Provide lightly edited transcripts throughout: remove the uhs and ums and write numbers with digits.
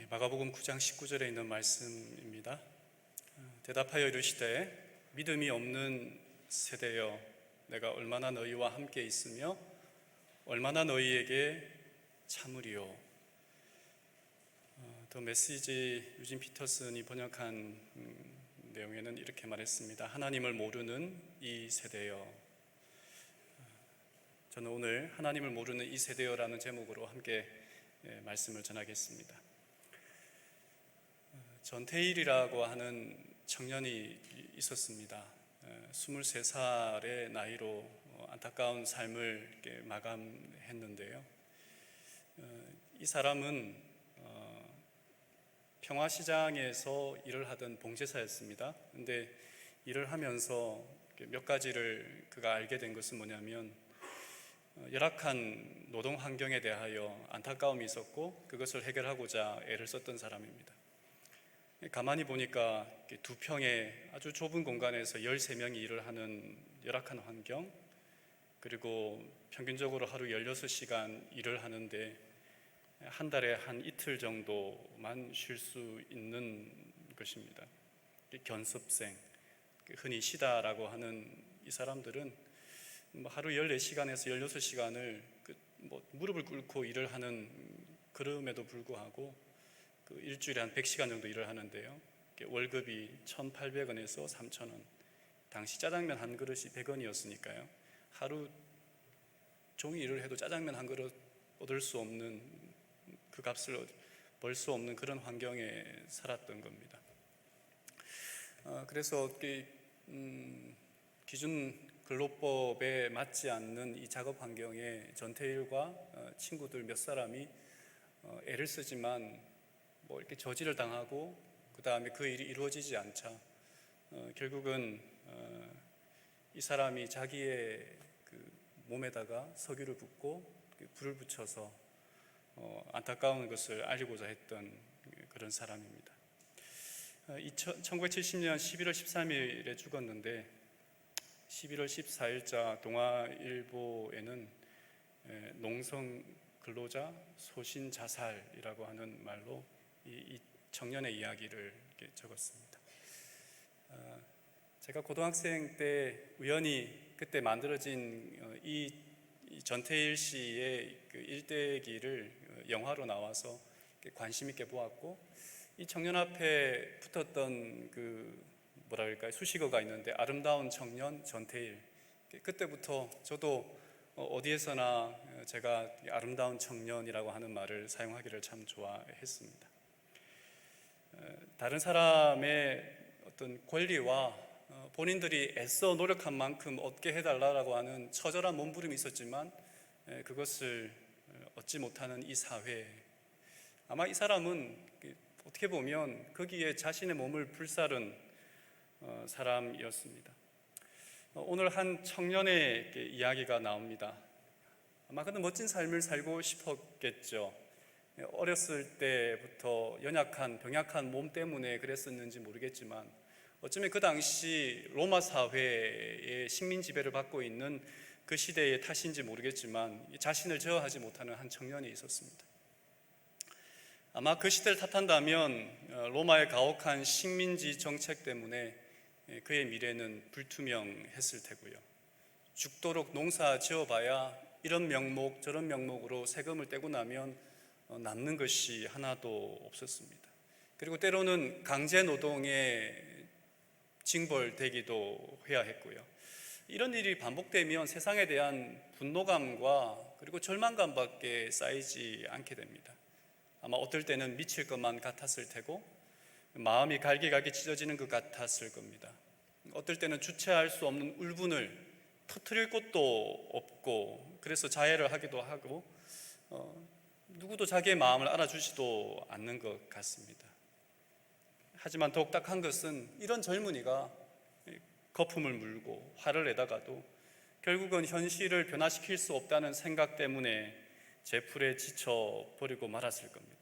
마가복음 9장 19절에 있는 말씀입니다. 대답하여 이르시되 믿음이 없는 세대여 내가 얼마나 너희와 함께 있으며 얼마나 너희에게 참으리요. 더 메시지 유진 피터슨이 번역한 내용에는 이렇게 말했습니다. 하나님을 모르는 이 세대여. 저는 오늘 하나님을 모르는 이 세대여라는 제목으로 함께 말씀을 전하겠습니다. 전태일이라고 하는 청년이 있었습니다. 23살의 나이로 안타까운 삶을 마감했는데요. 이 사람은 평화시장에서 일을 하던 봉제사였습니다. 그런데 일을 하면서 몇 가지를 그가 알게 된 것은 뭐냐면 열악한 노동 환경에 대하여 안타까움이 있었고 그것을 해결하고자 애를 썼던 사람입니다. 가만히 보니까 두 평의 아주 좁은 공간에서 13명이 일을 하는 열악한 환경, 그리고 평균적으로 하루 16시간 일을 하는데 한 달에 한 이틀 정도만 쉴 수 있는 것입니다. 견습생, 흔히 시다라고 하는 이 사람들은 하루 14시간에서 16시간을 무릎을 꿇고 일을 하는 그럼에도 불구하고 일주일에 한 100시간 정도 일을 하는데요. 월급이 1,800원에서 3,000원. 당시 짜장면 한 그릇이 100원이었으니까요. 하루 종일 일을 해도 짜장면 한 그릇 얻을 수 없는, 그 값을 벌 수 없는 그런 환경에 살았던 겁니다. 그래서 기준 근로법에 맞지 않는 이 작업 환경에 전태일과 친구들 몇 사람이 애를 쓰지만 이렇게 저지를 당하고 그 다음에 그 일이 이루어지지 않자 결국은 이 사람이 자기의 그 몸에다가 석유를 붓고 불을 붙여서 안타까운 것을 알리고자 했던 그런 사람입니다. 1970년 11월 13일에 죽었는데 11월 14일자 동아일보에는 농성 근로자 소신 자살이라고 하는 말로 이 청년의 이야기를 이렇게 적었습니다. 제가 고등학생 때 우연히 그때 만들어진 이 전태일 씨의 그 일대기를 영화로 나와서 관심 있게 보았고, 이 청년 앞에 붙었던 수식어가 있는데 아름다운 청년 전태일. 그때부터 저도 어디에서나 제가 아름다운 청년이라고 하는 말을 사용하기를 참 좋아했습니다. 다른 사람의 어떤 권리와 본인들이 애써 노력한 만큼 얻게 해달라고 하는 처절한 몸부림이 있었지만 그것을 얻지 못하는 이 사회, 아마 이 사람은 어떻게 보면 거기에 자신의 몸을 불사른 사람이었습니다. 오늘 한 청년의 이야기가 나옵니다. 아마 그는 멋진 삶을 살고 싶었겠죠. 어렸을 때부터 연약한 병약한 몸 때문에 그랬었는지 모르겠지만 어쩌면 그 당시 로마 사회의 식민 지배를 받고 있는 그 시대의 탓인지 모르겠지만 자신을 제어하지 못하는 한 청년이 있었습니다. 아마 그 시대를 탓한다면 로마의 가혹한 식민지 정책 때문에 그의 미래는 불투명했을 테고요. 죽도록 농사 지어봐야 이런 명목 저런 명목으로 세금을 떼고 나면 남는 것이 하나도 없었습니다. 그리고 때로는 강제 노동에 징벌되기도 해야 했고요. 이런 일이 반복되면 세상에 대한 분노감과 그리고 절망감밖에 쌓이지 않게 됩니다. 아마 어떨 때는 미칠 것만 같았을 테고 마음이 갈기갈기 찢어지는 것 같았을 겁니다. 어떨 때는 주체할 수 없는 울분을 터뜨릴 곳도 없고 그래서 자해를 하기도 하고 누구도 자기의 마음을 알아주지도 않는 것 같습니다. 하지만 더욱 딱한 것은 이런 젊은이가 거품을 물고 화를 내다가도 결국은 현실을 변화시킬 수 없다는 생각 때문에 제풀에 지쳐버리고 말았을 겁니다.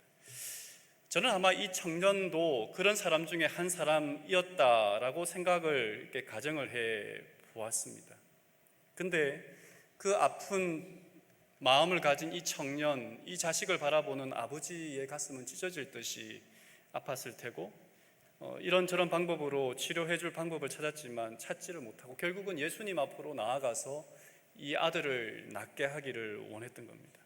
저는 아마 이 청년도 그런 사람 중에 한 사람이었다라고 생각을 이렇게 가정을 해 보았습니다. 근데 그 아픈 마음을 가진 이 청년, 이 자식을 바라보는 아버지의 가슴은 찢어질 듯이 아팠을 테고, 이런저런 방법으로 치료해 줄 방법을 찾았지만 찾지를 못하고 결국은 예수님 앞으로 나아가서 이 아들을 낫게 하기를 원했던 겁니다.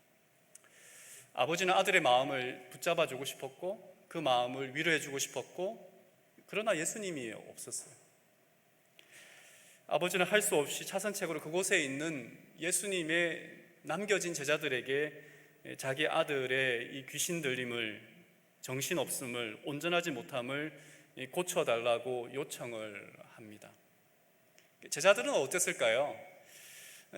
아버지는 아들의 마음을 붙잡아 주고 싶었고 그 마음을 위로해 주고 싶었고, 그러나 예수님이 없었어요. 아버지는 할 수 없이 차선책으로 그곳에 있는 예수님의 남겨진 제자들에게 자기 아들의 이 귀신 들림을, 정신없음을, 온전하지 못함을 고쳐달라고 요청을 합니다. 제자들은 어땠을까요?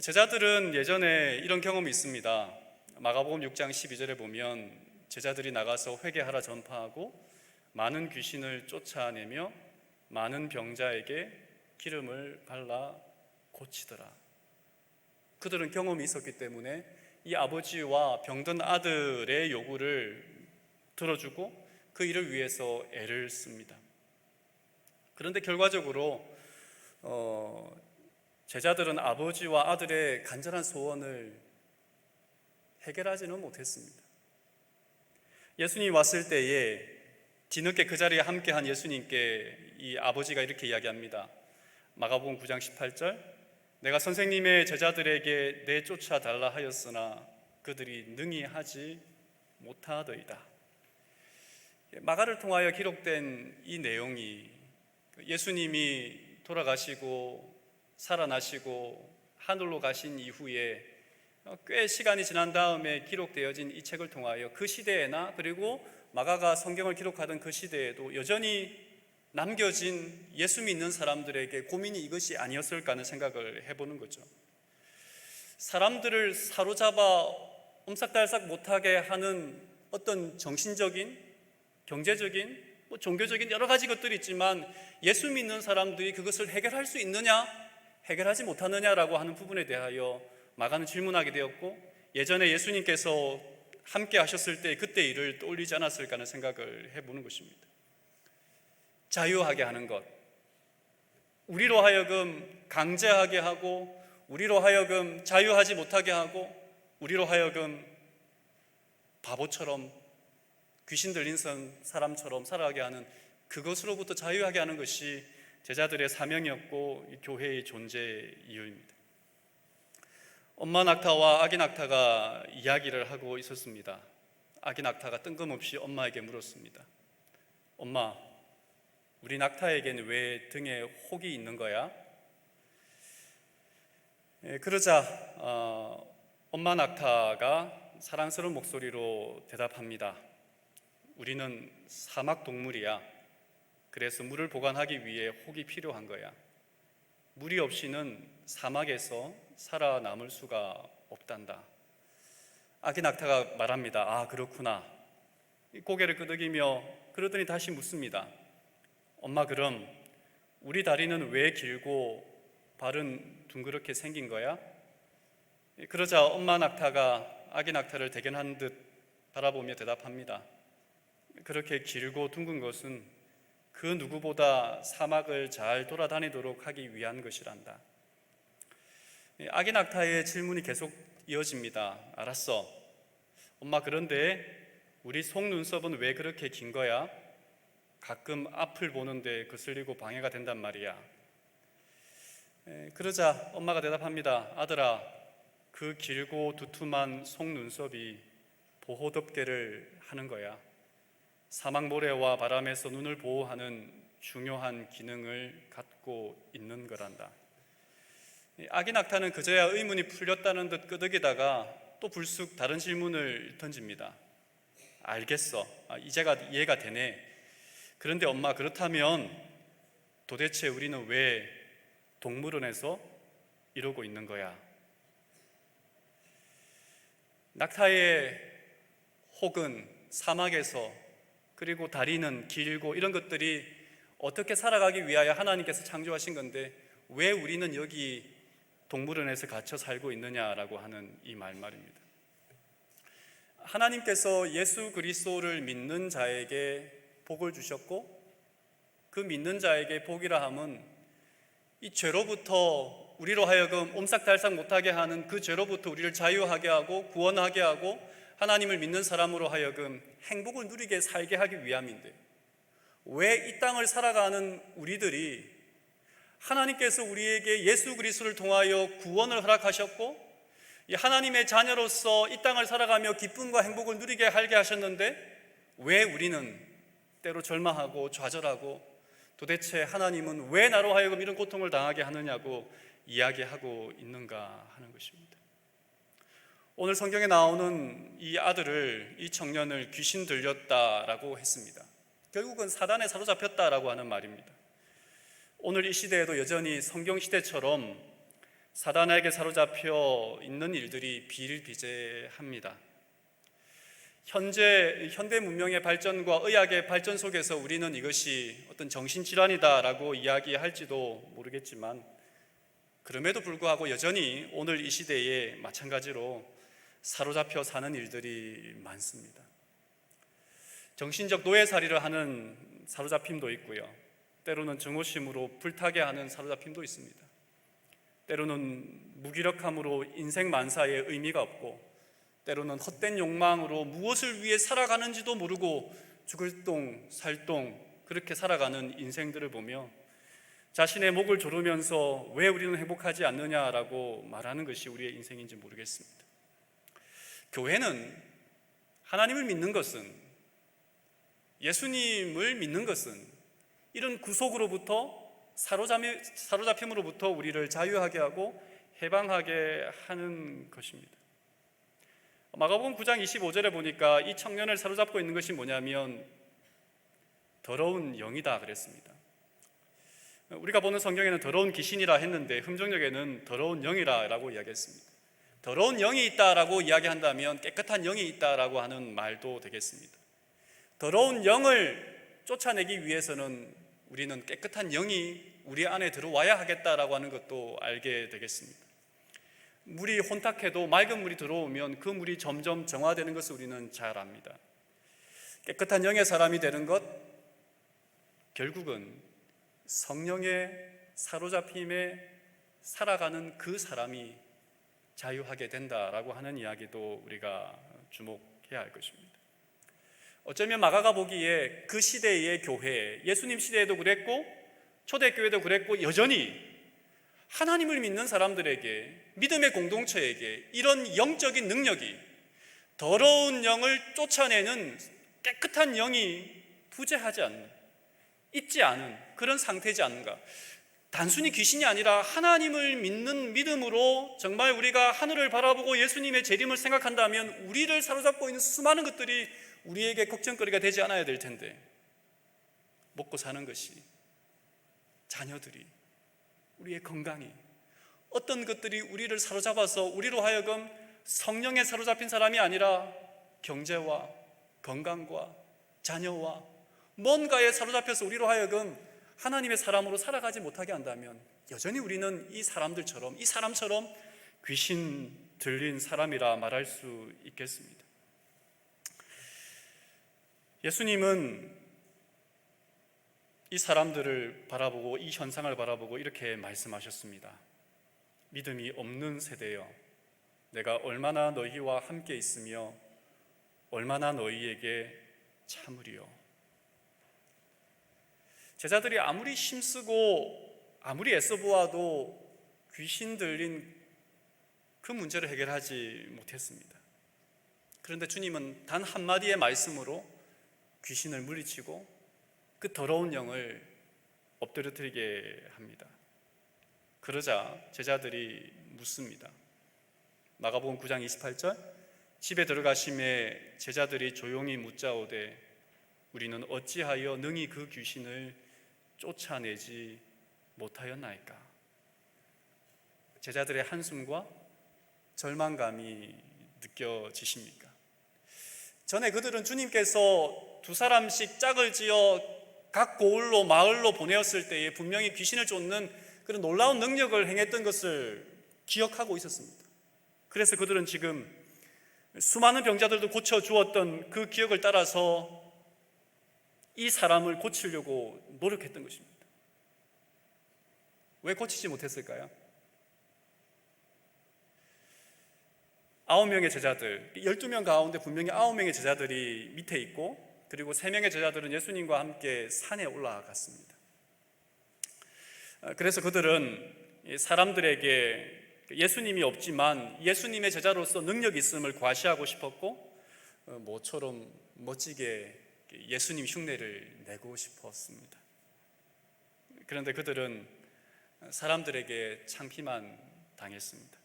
제자들은 예전에 이런 경험이 있습니다. 마가복음 6장 12절에 보면 제자들이 나가서 회개하라 전파하고 많은 귀신을 쫓아내며 많은 병자에게 기름을 발라 고치더라. 그들은 경험이 있었기 때문에 이 아버지와 병든 아들의 요구를 들어주고 그 일을 위해서 애를 씁니다. 그런데 결과적으로 제자들은 아버지와 아들의 간절한 소원을 해결하지는 못했습니다. 예수님이 왔을 때에 뒤늦게 그 자리에 함께한 예수님께 이 아버지가 이렇게 이야기합니다. 마가복음 9장 18절, 내가 선생님의 제자들에게 내쫓아 달라 하였으나 그들이 능히 하지 못하더이다. 마가를 통하여 기록된 이 내용이 예수님이 돌아가시고 살아나시고 하늘로 가신 이후에 꽤 시간이 지난 다음에 기록되어진 이 책을 통하여 그 시대에나 그리고 마가가 성경을 기록하던 그 시대에도 여전히 남겨진 예수 믿는 사람들에게 고민이 이것이 아니었을까 하는 생각을 해보는 거죠. 사람들을 사로잡아 옴싹달싹 못하게 하는 어떤 정신적인, 경제적인, 종교적인 여러 가지 것들이 있지만 예수 믿는 사람들이 그것을 해결할 수 있느냐, 해결하지 못하느냐라고 하는 부분에 대하여 마가는 질문하게 되었고, 예전에 예수님께서 함께 하셨을 때 그때 일을 떠올리지 않았을까 하는 생각을 해보는 것입니다. 자유하게 하는 것, 우리로 하여금 강제하게 하고 우리로 하여금 자유하지 못하게 하고 우리로 하여금 바보처럼 귀신 들린 사람처럼 살아가게 하는, 그것으로부터 자유하게 하는 것이 제자들의 사명이었고 교회의 존재 이유입니다. 엄마 낙타와 아기 낙타가 이야기를 하고 있었습니다. 아기 낙타가 뜬금없이 엄마에게 물었습니다. 엄마, 우리 낙타에게는 왜 등에 혹이 있는 거야? 그러자 엄마 낙타가 사랑스러운 목소리로 대답합니다. 우리는 사막 동물이야. 그래서 물을 보관하기 위해 혹이 필요한 거야. 물이 없이는 사막에서 살아남을 수가 없단다. 아기 낙타가 말합니다. 아, 그렇구나. 고개를 끄덕이며 그러더니 다시 묻습니다. 엄마, 그럼 우리 다리는 왜 길고 발은 둥그렇게 생긴 거야? 그러자 엄마 낙타가 아기 낙타를 대견한 듯 바라보며 대답합니다. 그렇게 길고 둥근 것은 그 누구보다 사막을 잘 돌아다니도록 하기 위한 것이란다. 아기 낙타의 질문이 계속 이어집니다. 알았어. 엄마, 그런데 우리 속눈썹은 왜 그렇게 긴 거야? 가끔 앞을 보는데 거슬리고 방해가 된단 말이야. 그러자 엄마가 대답합니다. 아들아, 그 길고 두툼한 속눈썹이 보호덮개를 하는 거야. 사막 모래와 바람에서 눈을 보호하는 중요한 기능을 갖고 있는 거란다. 아기 낙타는 그제야 의문이 풀렸다는 듯 끄덕이다가 또 불쑥 다른 질문을 던집니다. 알겠어. 이제가 이해가 되네. 그런데 엄마, 그렇다면 도대체 우리는 왜 동물원에서 이러고 있는 거야? 낙타의 혹은 사막에서, 그리고 다리는 길고 이런 것들이 어떻게 살아가기 위하여 하나님께서 창조하신 건데 왜 우리는 여기 동물원에서 갇혀 살고 있느냐라고 하는 이 말입니다. 하나님께서 예수 그리스도를 믿는 자에게 복을 주셨고 그 믿는 자에게 복이라 함은 이 죄로부터 우리로 하여금 옴싹달싹 못하게 하는 그 죄로부터 우리를 자유하게 하고 구원하게 하고 하나님을 믿는 사람으로 하여금 행복을 누리게 살게 하기 위함인데, 왜 이 땅을 살아가는 우리들이 하나님께서 우리에게 예수 그리스도를 통하여 구원을 허락하셨고 이 하나님의 자녀로서 이 땅을 살아가며 기쁨과 행복을 누리게 하게 하셨는데, 왜 우리는 때로 절망하고 좌절하고 도대체 하나님은 왜 나로 하여금 이런 고통을 당하게 하느냐고 이야기하고 있는가 하는 것입니다. 오늘 성경에 나오는 이 아들을, 이 청년을 귀신 들렸다라고 했습니다. 결국은 사단에 사로잡혔다라고 하는 말입니다. 오늘 이 시대에도 여전히 성경 시대처럼 사단에게 사로잡혀 있는 일들이 비일비재합니다. 현대 문명의 발전과 의학의 발전 속에서 우리는 이것이 어떤 정신질환이다라고 이야기할지도 모르겠지만, 그럼에도 불구하고 여전히 오늘 이 시대에 마찬가지로 사로잡혀 사는 일들이 많습니다. 정신적 노예살이를 하는 사로잡힘도 있고요, 때로는 증오심으로 불타게 하는 사로잡힘도 있습니다. 때로는 무기력함으로 인생 만사에 의미가 없고, 때로는 헛된 욕망으로 무엇을 위해 살아가는지도 모르고 죽을 똥 살똥 그렇게 살아가는 인생들을 보며 자신의 목을 조르면서 왜 우리는 행복하지 않느냐라고 말하는 것이 우리의 인생인지 모르겠습니다. 교회는, 하나님을 믿는 것은, 예수님을 믿는 것은 이런 구속으로부터, 사로잡힘으로부터 우리를 자유하게 하고 해방하게 하는 것입니다. 마가복음 9장 25절에 보니까 이 청년을 사로잡고 있는 것이 뭐냐면 더러운 영이다 그랬습니다. 우리가 보는 성경에는 더러운 귀신이라 했는데 흠정역에는 더러운 영이라고 이야기했습니다. 더러운 영이 있다라고 이야기한다면 깨끗한 영이 있다라고 하는 말도 되겠습니다. 더러운 영을 쫓아내기 위해서는 우리는 깨끗한 영이 우리 안에 들어와야 하겠다라고 하는 것도 알게 되겠습니다. 물이 혼탁해도 맑은 물이 들어오면 그 물이 점점 정화되는 것을 우리는 잘 압니다. 깨끗한 영의 사람이 되는 것, 결국은 성령의 사로잡힘에 살아가는 그 사람이 자유하게 된다라고 하는 이야기도 우리가 주목해야 할 것입니다. 어쩌면 마가가 보기에 그 시대의 교회, 예수님 시대에도 그랬고 초대교회도 그랬고 여전히 하나님을 믿는 사람들에게, 믿음의 공동체에게 이런 영적인 능력이, 더러운 영을 쫓아내는 깨끗한 영이 부재하지 않는, 있지 않은 그런 상태지 않는가. 단순히 귀신이 아니라 하나님을 믿는 믿음으로 정말 우리가 하늘을 바라보고 예수님의 재림을 생각한다면 우리를 사로잡고 있는 수많은 것들이 우리에게 걱정거리가 되지 않아야 될 텐데, 먹고 사는 것이, 자녀들이, 우리의 건강이, 어떤 것들이 우리를 사로잡아서 우리로 하여금 성령에 사로잡힌 사람이 아니라 경제와 건강과 자녀와 뭔가에 사로잡혀서 우리로 하여금 하나님의 사람으로 살아가지 못하게 한다면 여전히 우리는 이 사람들처럼, 이 사람처럼 귀신 들린 사람이라 말할 수 있겠습니다. 예수님은 이 사람들을 바라보고, 이 현상을 바라보고 이렇게 말씀하셨습니다. 믿음이 없는 세대여, 내가 얼마나 너희와 함께 있으며 얼마나 너희에게 참으리요. 제자들이 아무리 힘쓰고 아무리 애써 보아도 귀신 들린 그 문제를 해결하지 못했습니다. 그런데 주님은 단 한마디의 말씀으로 귀신을 물리치고 그 더러운 영을 엎드려뜨리게 합니다. 그러자 제자들이 묻습니다. 마가복음 9장 28절, 집에 들어가심에 제자들이 조용히 묻자오되 우리는 어찌하여 능히 그 귀신을 쫓아내지 못하였나이까. 제자들의 한숨과 절망감이 느껴지십니까? 전에 그들은 주님께서 두 사람씩 짝을 지어 각 고을로 마을로 보내었을 때에 분명히 귀신을 쫓는 그런 놀라운 능력을 행했던 것을 기억하고 있었습니다. 그래서 그들은 지금 수많은 병자들도 고쳐주었던 그 기억을 따라서 이 사람을 고치려고 노력했던 것입니다. 왜 고치지 못했을까요? 9명의 제자들, 12명 가운데 분명히 9명의 제자들이 밑에 있고, 그리고 3명의 제자들은 예수님과 함께 산에 올라갔습니다. 그래서 그들은 사람들에게 예수님이 없지만 예수님의 제자로서 능력이 있음을 과시하고 싶었고, 모처럼 멋지게 예수님 흉내를 내고 싶었습니다. 그런데 그들은 사람들에게 창피만 당했습니다.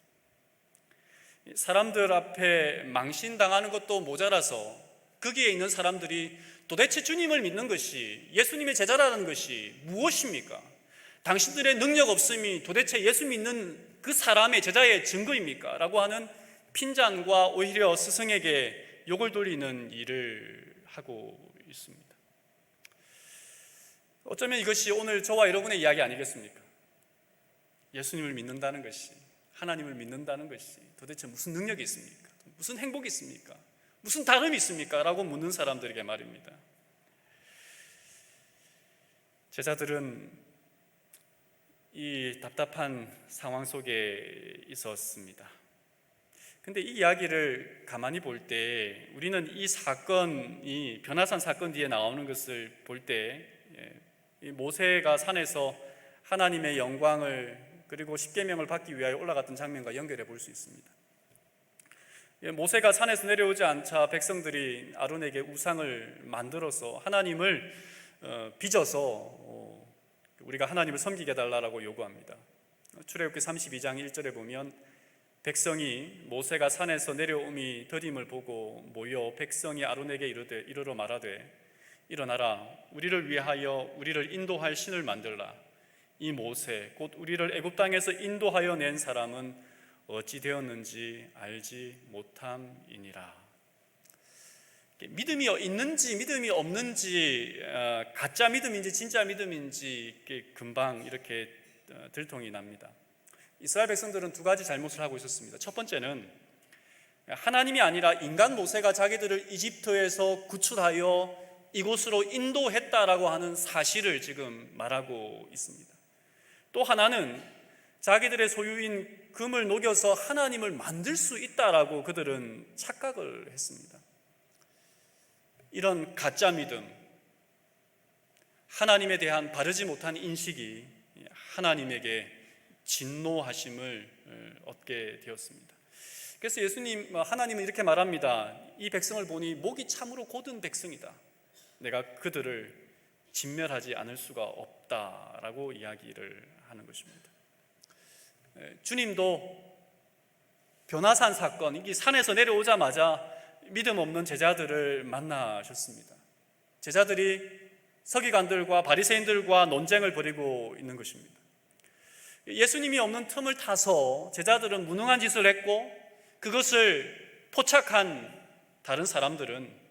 사람들 앞에 망신당하는 것도 모자라서 거기에 있는 사람들이 도대체 주님을 믿는 것이, 예수님의 제자라는 것이 무엇입니까? 당신들의 능력 없음이 도대체 예수 믿는 그 사람의 제자의 증거입니까? 라고 하는 핀잔과 오히려 스승에게 욕을 돌리는 일을 하고 있습니다. 어쩌면 이것이 오늘 저와 여러분의 이야기 아니겠습니까? 예수님을 믿는다는 것이, 하나님을 믿는다는 것이 도대체 무슨 능력이 있습니까? 무슨 행복이 있습니까? 무슨 다름이 있습니까? 라고 묻는 사람들에게 말입니다. 제자들은 이 답답한 상황 속에 있었습니다. 근데 이 이야기를 가만히 볼 때 우리는 이 사건이, 변화산 사건 뒤에 나오는 것을 볼 때 모세가 산에서 하나님의 영광을 그리고 십계명을 받기 위하여 올라갔던 장면과 연결해 볼 수 있습니다. 모세가 산에서 내려오지 않자 백성들이 아론에게 우상을 만들어서 하나님을 빚어서 우리가 하나님을 섬기게 해달라고 요구합니다. 출애굽기 32장 1절에 보면 백성이 모세가 산에서 내려옴이 더딤을 보고 모여 백성이 아론에게 이르러 말하되 일어나라, 우리를 위하여 우리를 인도할 신을 만들라. 이 모세 곧 우리를 애굽 땅에서 인도하여 낸 사람은 어찌 되었는지 알지 못함이니라. 믿음이 있는지 믿음이 없는지, 가짜 믿음인지 진짜 믿음인지 금방 이렇게 들통이 납니다. 이스라엘 백성들은 두 가지 잘못을 하고 있었습니다. 첫 번째는 하나님이 아니라 인간 모세가 자기들을 이집트에서 구출하여 이곳으로 인도했다라고 하는 사실을 지금 말하고 있습니다. 또 하나는 자기들의 소유인 금을 녹여서 하나님을 만들 수 있다라고 그들은 착각을 했습니다. 이런 가짜 믿음, 하나님에 대한 바르지 못한 인식이 하나님에게 진노하심을 얻게 되었습니다. 그래서 하나님은 이렇게 말합니다. 이 백성을 보니 목이 참으로 곧은 백성이다. 내가 그들을 진멸하지 않을 수가 없다라고 이야기를 하는 것입니다. 주님도 변화산 사건, 이 산에서 내려오자마자 믿음 없는 제자들을 만나셨습니다. 제자들이 서기관들과 바리새인들과 논쟁을 벌이고 있는 것입니다. 예수님이 없는 틈을 타서 제자들은 무능한 짓을 했고, 그것을 포착한 다른 사람들은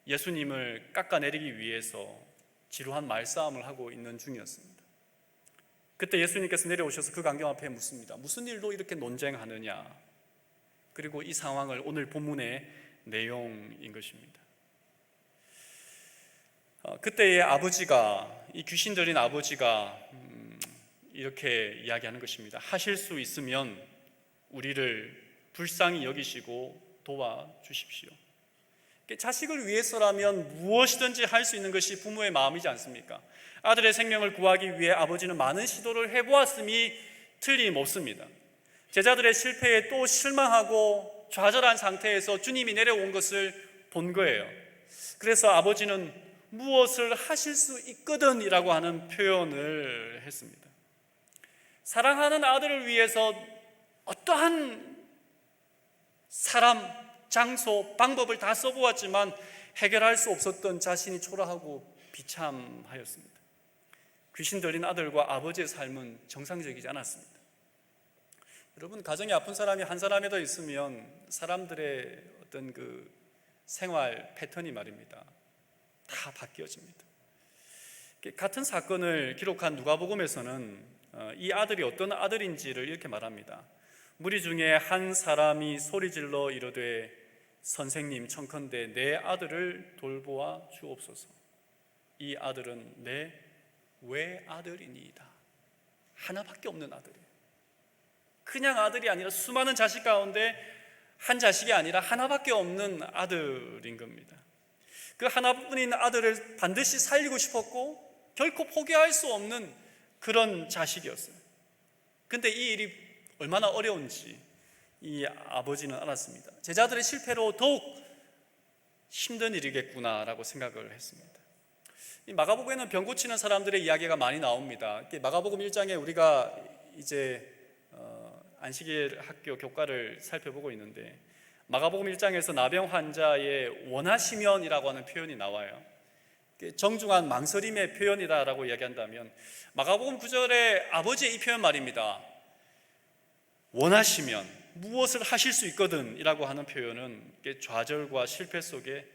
예수님을 깎아내리기 위해서 지루한 말싸움을 하고 있는 중이었습니다. 그때 예수님께서 내려오셔서 그 광경 앞에 묻습니다. 무슨 일로 이렇게 논쟁하느냐? 그리고 이 상황을 오늘 본문의 내용인 것입니다. 그때의 아버지가, 이 귀신 들린 아버지가 이렇게 이야기하는 것입니다. 하실 수 있으면 우리를 불쌍히 여기시고 도와주십시오. 자식을 위해서라면 무엇이든지 할 수 있는 것이 부모의 마음이지 않습니까? 아들의 생명을 구하기 위해 아버지는 많은 시도를 해보았음이 틀림없습니다. 제자들의 실패에 또 실망하고 좌절한 상태에서 주님이 내려온 것을 본 거예요. 그래서 아버지는 무엇을 하실 수 있거든 이라고 하는 표현을 했습니다. 사랑하는 아들을 위해서 어떠한 사람, 장소, 방법을 다 써보았지만 해결할 수 없었던 자신이 초라하고 비참하였습니다. 귀신 들린 아들과 아버지의 삶은 정상적이지 않았습니다. 여러분, 가정에 아픈 사람이 한 사람이 더 있으면 사람들의 어떤 그 생활 패턴이 말입니다, 다 바뀌어집니다. 같은 사건을 기록한 누가복음에서는 이 아들이 어떤 아들인지를 이렇게 말합니다. 무리 중에 한 사람이 소리질러 이르되 선생님 청컨대 내 아들을 돌보아 주옵소서. 이 아들은 내 외아들이니이다. 하나밖에 없는 아들이에요. 그냥 아들이 아니라 수많은 자식 가운데 한 자식이 아니라 하나밖에 없는 아들인 겁니다. 그 하나뿐인 아들을 반드시 살리고 싶었고 결코 포기할 수 없는 그런 자식이었어요. 근데 이 일이 얼마나 어려운지 이 아버지는 알았습니다. 제자들의 실패로 더욱 힘든 일이겠구나라고 생각을 했습니다. 이 마가복음에는 병 고치는 사람들의 이야기가 많이 나옵니다. 마가복음 1장에 우리가 이제 안식일 학교 교과를 살펴보고 있는데 마가복음 1장에서 나병 환자의 원하시면이라고 하는 표현이 나와요. 정중한 망설임의 표현이다라고 이야기한다면 마가복음 9절에 아버지의 이 표현 말입니다. 원하시면 무엇을 하실 수 있거든 이라고 하는 표현은 좌절과 실패 속에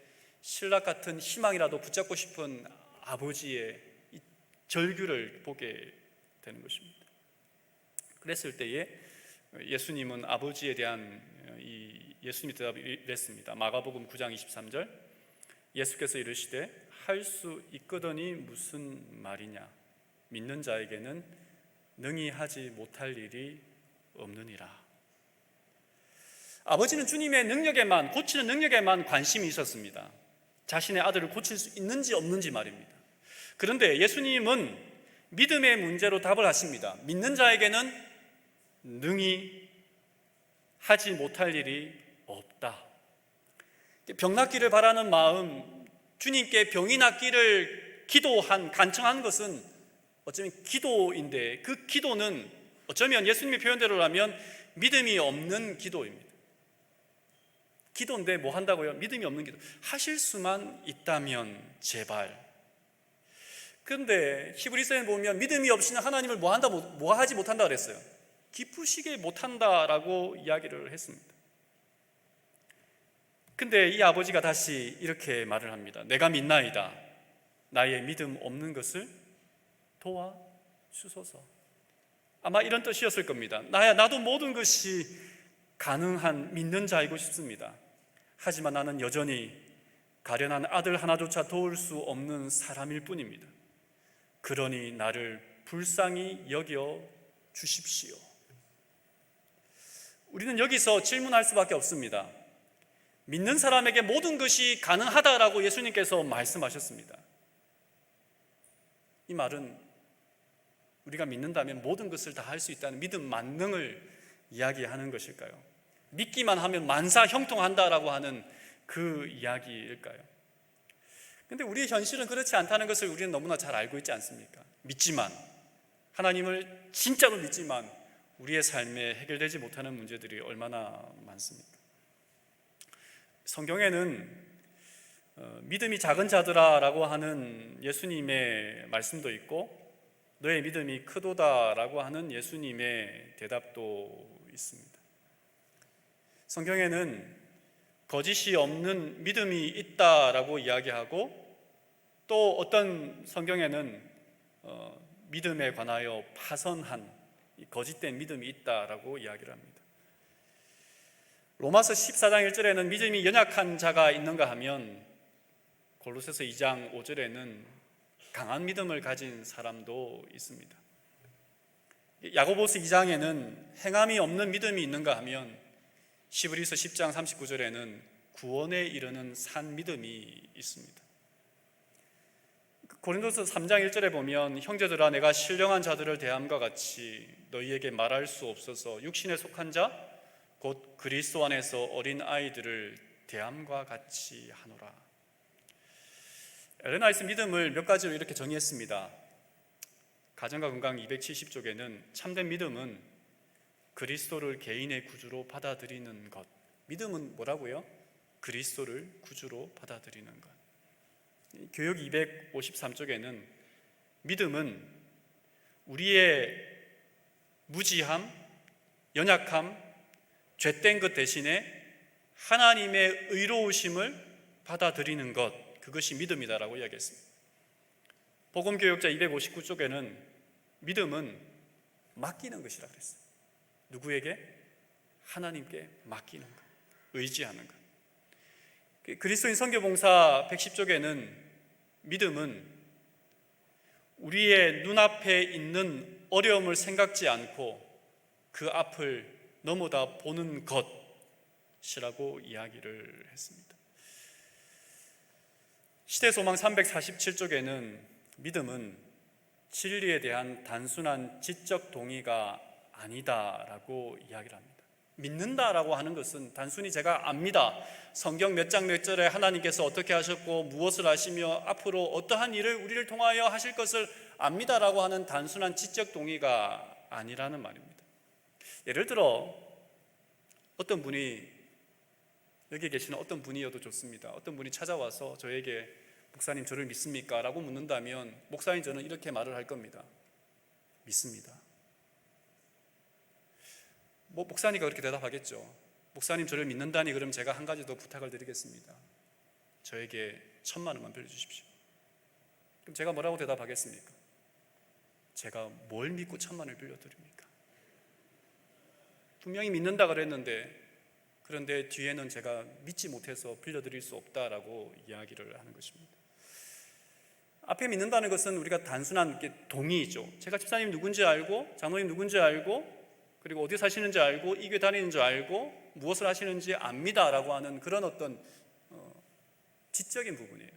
신락 같은 희망이라도 붙잡고 싶은 아버지의 이 절규를 보게 되는 것입니다. 그랬을 때에 예수님은 아버지에 대한 예수님의 대답이 이랬습니다. 마가복음 9장 23절 예수께서 이르시되 할 수 있거더니 무슨 말이냐 믿는 자에게는 능히 하지 못할 일이 없느니라. 아버지는 주님의 능력에만, 고치는 능력에만 관심이 있었습니다. 자신의 아들을 고칠 수 있는지 없는지 말입니다. 그런데 예수님은 믿음의 문제로 답을 하십니다. 믿는 자에게는 능히 하지 못할 일이 없다. 병 낫기를 바라는 마음, 주님께 병이 낫기를 간청한 것은 어쩌면 기도인데 그 기도는 어쩌면 예수님의 표현대로라면 믿음이 없는 기도입니다. 기도인데 뭐 한다고요? 믿음이 없는 기도. 하실 수만 있다면 제발. 그런데 히브리서에 보면 믿음이 없이는 하나님을 뭐 하지 못한다 그랬어요. 기쁘시게 못한다라고 이야기를 했습니다. 근데 이 아버지가 다시 이렇게 말을 합니다. 내가 믿나이다. 나의 믿음 없는 것을 도와주소서. 아마 이런 뜻이었을 겁니다. 나도 모든 것이 가능한 믿는 자이고 싶습니다. 하지만 나는 여전히 가련한 아들 하나조차 도울 수 없는 사람일 뿐입니다. 그러니 나를 불쌍히 여겨 주십시오. 우리는 여기서 질문할 수밖에 없습니다. 믿는 사람에게 모든 것이 가능하다라고 예수님께서 말씀하셨습니다. 이 말은 우리가 믿는다면 모든 것을 다 할 수 있다는 믿음 만능을 이야기하는 것일까요? 믿기만 하면 만사 형통한다라고 하는 그 이야기일까요? 그런데 우리의 현실은 그렇지 않다는 것을 우리는 너무나 잘 알고 있지 않습니까? 믿지만, 하나님을 진짜로 믿지만 우리의 삶에 해결되지 못하는 문제들이 얼마나 많습니까? 성경에는 믿음이 작은 자들아라고 하는 예수님의 말씀도 있고 너의 믿음이 크도다라고 하는 예수님의 대답도 있습니다. 성경에는 거짓이 없는 믿음이 있다라고 이야기하고 또 어떤 성경에는 믿음에 관하여 파선한 거짓된 믿음이 있다라고 이야기를 합니다. 로마서 14장 1절에는 믿음이 연약한 자가 있는가 하면 골로새서 2장 5절에는 강한 믿음을 가진 사람도 있습니다. 야고보서 2장에는 행함이 없는 믿음이 있는가 하면 히브리서 10장 39절에는 구원에 이르는 산 믿음이 있습니다. 고린도서 3장 1절에 보면 형제들아 내가 신령한 자들을 대함과 같이 너희에게 말할 수 없어서 육신에 속한 자 곧 그리스도 안에서 어린 아이들을 대함과 같이 하노라. 엘렌 화이트 믿음을 몇 가지로 이렇게 정의했습니다. 가정과 건강 270쪽에는 참된 믿음은 그리스도를 개인의 구주로 받아들이는 것. 믿음은 뭐라고요? 그리스도를 구주로 받아들이는 것. 교육 253쪽에는 믿음은 우리의 무지함, 연약함, 죄된 것 대신에 하나님의 의로우심을 받아들이는 것, 그것이 믿음이다라고 이야기했습니다. 복음교육자 259쪽에는 믿음은 맡기는 것이라 그랬어요. 누구에게? 하나님께 맡기는 것, 의지하는 것. 그리스도인 선교봉사 110쪽에는 믿음은 우리의 눈앞에 있는 어려움을 생각지 않고 그 앞을 넘어다 보는 것, 것이라고 이야기를 했습니다. 시대소망 347쪽에는 믿음은 진리에 대한 단순한 지적 동의가 아니다라고 이야기를 합니다. 믿는다라고 하는 것은 단순히 제가 압니다, 성경 몇 장 몇 절에 하나님께서 어떻게 하셨고 무엇을 하시며 앞으로 어떠한 일을 우리를 통하여 하실 것을 압니다라고 하는 단순한 지적 동의가 아니라는 말입니다. 예를 들어 어떤 분이, 여기 계시는 어떤 분이어도 좋습니다. 어떤 분이 찾아와서 저에게 목사님 저를 믿습니까? 라고 묻는다면 목사님 저는 이렇게 말을 할 겁니다. 믿습니다. 목사니까 그렇게 대답하겠죠. 목사님 저를 믿는다니 그럼 제가 한 가지 더 부탁을 드리겠습니다. 저에게 1,000만 원만 빌려주십시오. 그럼 제가 뭐라고 대답하겠습니까? 제가 뭘 믿고 1,000만 원을 빌려드립니까? 분명히 믿는다 그랬는데, 그런데 뒤에는 제가 믿지 못해서 빌려드릴 수 없다라고 이야기를 하는 것입니다. 앞에 믿는다는 것은 우리가 단순한 동의죠. 제가 집사님 누군지 알고, 장로님 누군지 알고, 그리고 어디 사시는지 알고, 이 교회 다니는 줄 알고, 무엇을 하시는지 압니다라고 하는 그런 어떤 지적인 부분이에요.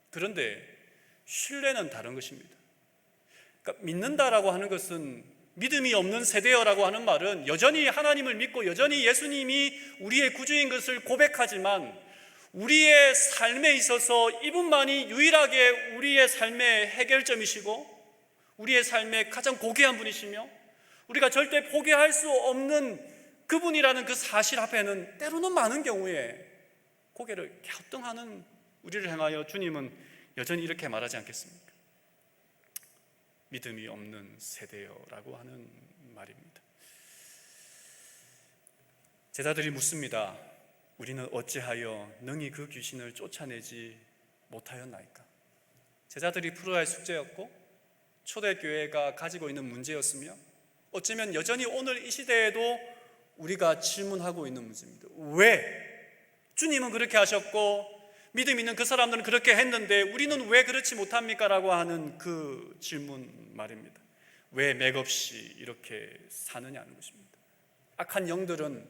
그런데 신뢰는 다른 것입니다. 그러니까 믿는다라고 하는 것은, 믿음이 없는 세대여라고 하는 말은 여전히 하나님을 믿고 여전히 예수님이 우리의 구주인 것을 고백하지만 우리의 삶에 있어서 이분만이 유일하게 우리의 삶의 해결점이시고 우리의 삶의 가장 고귀한 분이시며 우리가 절대 포기할 수 없는 그분이라는 그 사실 앞에는 때로는 많은 경우에 고개를 갸우뚱하는 우리를 향하여 주님은 여전히 이렇게 말하지 않겠습니까? 믿음이 없는 세대여라고 하는 말입니다. 제자들이 묻습니다. 우리는 어찌하여 능히 그 귀신을 쫓아내지 못하였나이까? 제자들이 풀어야 할 숙제였고 초대교회가 가지고 있는 문제였으며 어쩌면 여전히 오늘 이 시대에도 우리가 질문하고 있는 문제입니다. 왜? 주님은 그렇게 하셨고 믿음 있는 그 사람들은 그렇게 했는데 우리는 왜 그렇지 못합니까? 라고 하는 그 질문 말입니다. 왜 맥없이 이렇게 사느냐는 것입니다. 악한 영들은,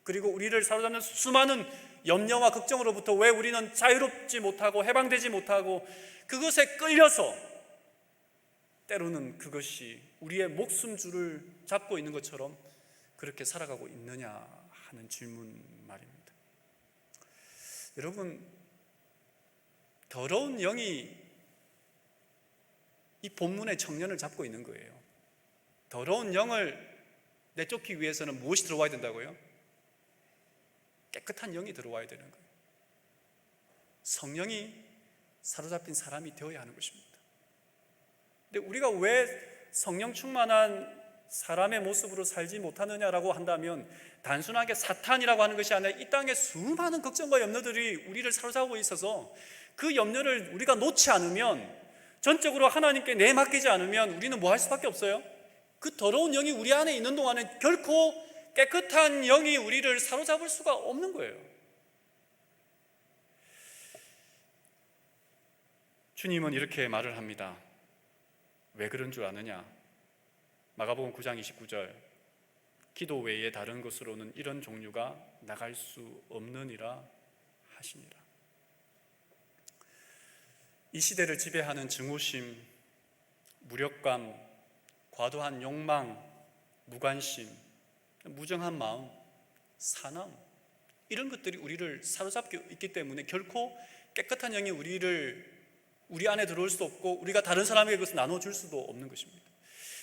그리고 우리를 사로잡는 수많은 염려와 걱정으로부터 왜 우리는 자유롭지 못하고 해방되지 못하고 그것에 끌려서 때로는 그것이 우리의 목숨줄을 잡고 있는 것처럼 그렇게 살아가고 있느냐 하는 질문 말입니다. 여러분, 더러운 영이 이 본문의 청년을 잡고 있는 거예요. 더러운 영을 내쫓기 위해서는 무엇이 들어와야 된다고요? 깨끗한 영이 들어와야 되는 거예요. 성령이 사로잡힌 사람이 되어야 하는 것입니다. 근데 우리가 왜 성령 충만한 사람의 모습으로 살지 못하느냐라고 한다면 단순하게 사탄이라고 하는 것이 아니라 이 땅에 수많은 걱정과 염려들이 우리를 사로잡고 있어서 그 염려를 우리가 놓지 않으면, 전적으로 하나님께 내맡기지 않으면 우리는 뭐 할 수밖에 없어요? 그 더러운 영이 우리 안에 있는 동안에 결코 깨끗한 영이 우리를 사로잡을 수가 없는 거예요. 주님은 이렇게 말을 합니다. 왜 그런 줄 아느냐? 마가복음 9장 29절, 기도 외에 다른 것으로는 이런 종류가 나갈 수 없느니라 하시니라. 이 시대를 지배하는 증오심, 무력감, 과도한 욕망, 무관심, 무정한 마음, 사남, 이런 것들이 우리를 사로잡고 있기 때문에 결코 깨끗한 영이 우리 안에 들어올 수도 없고 우리가 다른 사람에게 그것을 나눠줄 수도 없는 것입니다.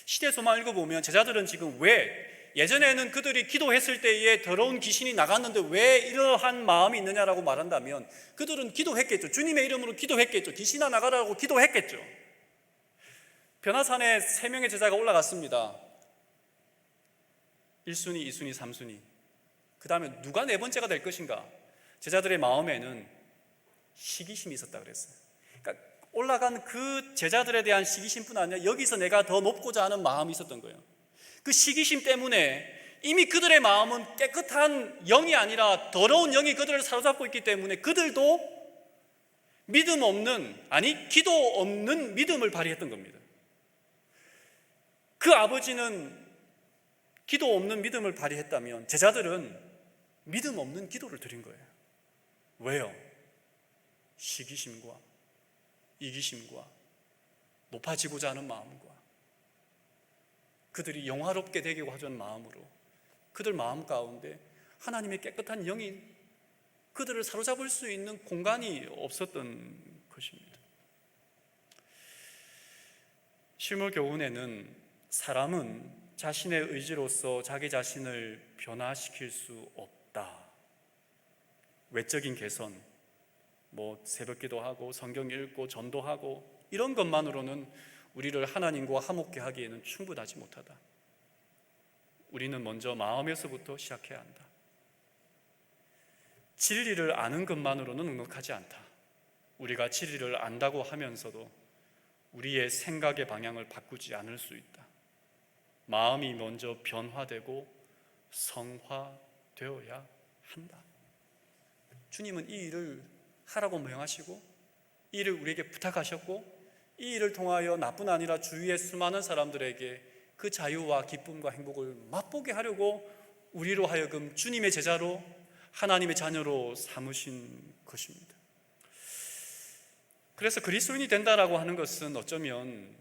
시대소망 읽어보면 제자들은 지금 왜, 예전에는 그들이 기도했을 때에 더러운 귀신이 나갔는데 왜 이러한 마음이 있느냐라고 말한다면 그들은 기도했겠죠. 주님의 이름으로 기도했겠죠. 귀신아 나가라고 기도했겠죠. 변화산에 3명의 제자가 올라갔습니다. 1순위, 2순위, 3순위. 그 다음에 누가 4번째가 될 것인가? 제자들의 마음에는 시기심이 있었다 그랬어요. 그러니까 올라간 그 제자들에 대한 시기심뿐 아니라 여기서 내가 더 높고자 하는 마음이 있었던 거예요. 그 시기심 때문에 이미 그들의 마음은 깨끗한 영이 아니라 더러운 영이 그들을 사로잡고 있기 때문에 그들도 믿음 없는, 아니 기도 없는 믿음을 발휘했던 겁니다. 그 아버지는 기도 없는 믿음을 발휘했다면 제자들은 믿음 없는 기도를 드린 거예요. 왜요? 시기심과 이기심과 높아지고자 하는 마음과 그들이 영화롭게 되기고 하던 마음으로 그들 마음 가운데 하나님의 깨끗한 영이 그들을 사로잡을 수 있는 공간이 없었던 것입니다. 실물 교훈에는 사람은 자신의 의지로서 자기 자신을 변화시킬 수 없다. 외적인 개선, 새벽기도 하고 성경 읽고 전도하고 이런 것만으로는 우리를 하나님과 화목케 하기에는 충분하지 못하다. 우리는 먼저 마음에서부터 시작해야 한다. 진리를 아는 것만으로는 넉넉하지 않다. 우리가 진리를 안다고 하면서도 우리의 생각의 방향을 바꾸지 않을 수 있다. 마음이 먼저 변화되고 성화되어야 한다. 주님은 이 일을 하라고 명하시고 이 일을 우리에게 부탁하셨고 이 일을 통하여 나뿐 아니라 주위의 수많은 사람들에게 그 자유와 기쁨과 행복을 맛보게 하려고 우리로 하여금 주님의 제자로 하나님의 자녀로 삼으신 것입니다. 그래서 그리스도인이 된다라고 하는 것은 어쩌면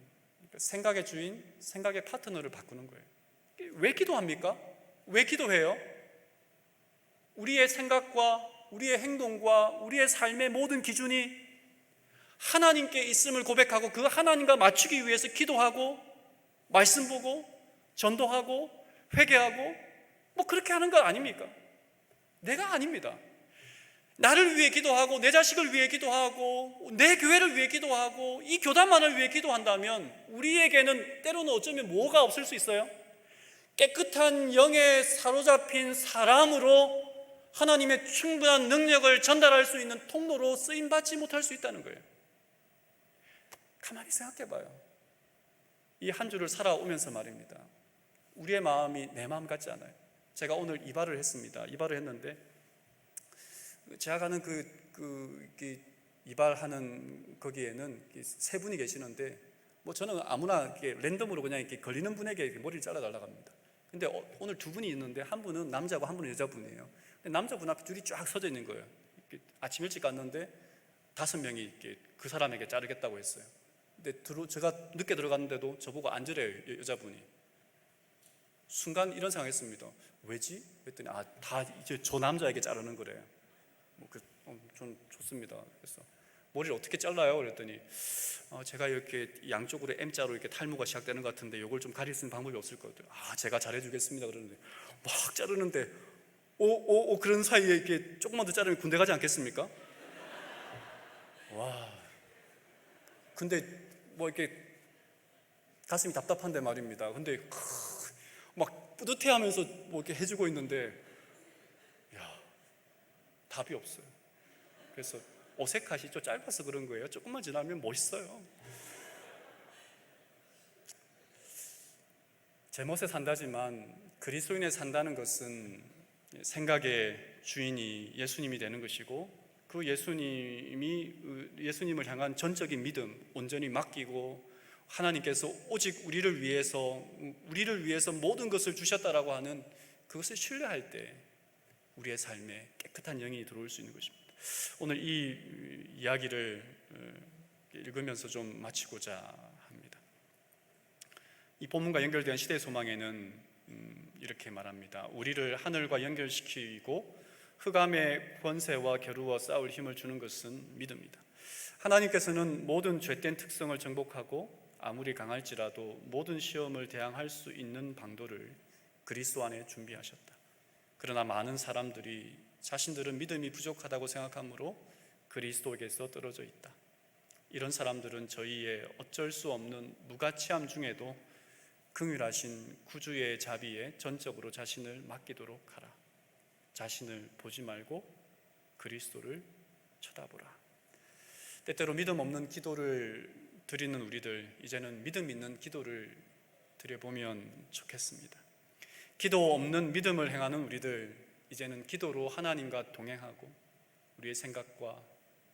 생각의 주인, 생각의 파트너를 바꾸는 거예요. 왜 기도합니까? 왜 기도해요? 우리의 생각과 우리의 행동과 우리의 삶의 모든 기준이 하나님께 있음을 고백하고 그 하나님과 맞추기 위해서 기도하고 말씀 보고 전도하고 회개하고 그렇게 하는 것 아닙니까? 내가 아닙니다. 나를 위해 기도하고 내 자식을 위해 기도하고 내 교회를 위해 기도하고 이 교단만을 위해 기도한다면 우리에게는 때로는 어쩌면 뭐가 없을 수 있어요? 깨끗한 영에 사로잡힌 사람으로 하나님의 충분한 능력을 전달할 수 있는 통로로 쓰임받지 못할 수 있다는 거예요. 가만히 생각해 봐요. 이 한 주를 살아오면서 말입니다. 우리의 마음이 내 마음 같지 않아요. 제가 오늘 이발을 했습니다. 이발을 했는데 제가 가는 이발하는 거기에는 세 분이 계시는데 저는 아무나 이렇게 랜덤으로 그냥 이렇게 걸리는 분에게 이렇게 머리를 잘라달라고 합니다. 근데 오늘 두 분이 있는데 한 분은 남자고 한 분은 여자분이에요. 근데 남자분 앞에 줄이 쫙 서져 있는 거예요. 아침 일찍 갔는데 5명이 이렇게 그 사람에게 자르겠다고 했어요. 근데 제가 늦게 들어갔는데도 저보고 앉으래요, 여자분이. 순간 이런 생각했습니다. 왜지? 그랬더니 다 이제 저 남자에게 자르는 거래요. 좀 좋습니다. 그래서 머리를 어떻게 잘라요? 그랬더니 제가 이렇게 양쪽으로 M자로 이렇게 탈모가 시작되는 것 같은데 이걸 좀 가릴 수 있는 방법이 없을 것 같아요. 제가 잘해주겠습니다. 그러는데 막 자르는데 그런 사이에 이렇게 조금만 더 자르면 군대 가지 않겠습니까? 와, 근데 이렇게 가슴이 답답한데 말입니다. 근데 막 뿌듯해하면서 이렇게 해주고 있는데 답이 없어요. 그래서 어색하시죠? 짧아서 그런 거예요. 조금만 지나면 멋있어요. 제멋에 산다지만 그리스도인에 산다는 것은 생각의 주인이 예수님이 되는 것이고 그 예수님을 향한 전적인 믿음, 온전히 맡기고 하나님께서 오직 우리를 위해서 모든 것을 주셨다라고 하는 그것을 신뢰할 때 우리의 삶에 깨끗한 영이 들어올 수 있는 것입니다. 오늘 이 이야기를 읽으면서 좀 마치고자 합니다. 이 본문과 연결된 시대의 소망에는 이렇게 말합니다. 우리를 하늘과 연결시키고 흑암의 권세와 겨루어 싸울 힘을 주는 것은 믿음이다. 하나님께서는 모든 죄된 특성을 정복하고 아무리 강할지라도 모든 시험을 대항할 수 있는 방도를 그리스도 안에 준비하셨다. 그러나 많은 사람들이 자신들은 믿음이 부족하다고 생각하므로 그리스도에게서 떨어져 있다. 이런 사람들은 저희의 어쩔 수 없는 무가치함 중에도 긍휼하신 구주의 자비에 전적으로 자신을 맡기도록 하라. 자신을 보지 말고 그리스도를 쳐다보라. 때때로 믿음 없는 기도를 드리는 우리들, 이제는 믿음 있는 기도를 드려보면 좋겠습니다. 기도 없는 믿음을 행하는 우리들, 이제는 기도로 하나님과 동행하고 우리의 생각과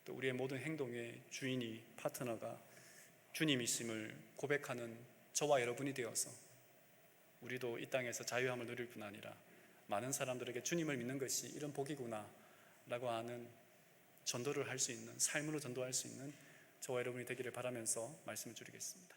또 우리의 모든 행동의 주인이, 파트너가 주님이심을 고백하는 저와 여러분이 되어서 우리도 이 땅에서 자유함을 누릴 뿐 아니라 많은 사람들에게 주님을 믿는 것이 이런 복이구나 라고 하는 전도를 할 수 있는, 삶으로 전도할 수 있는 저와 여러분이 되기를 바라면서 말씀을 드리겠습니다.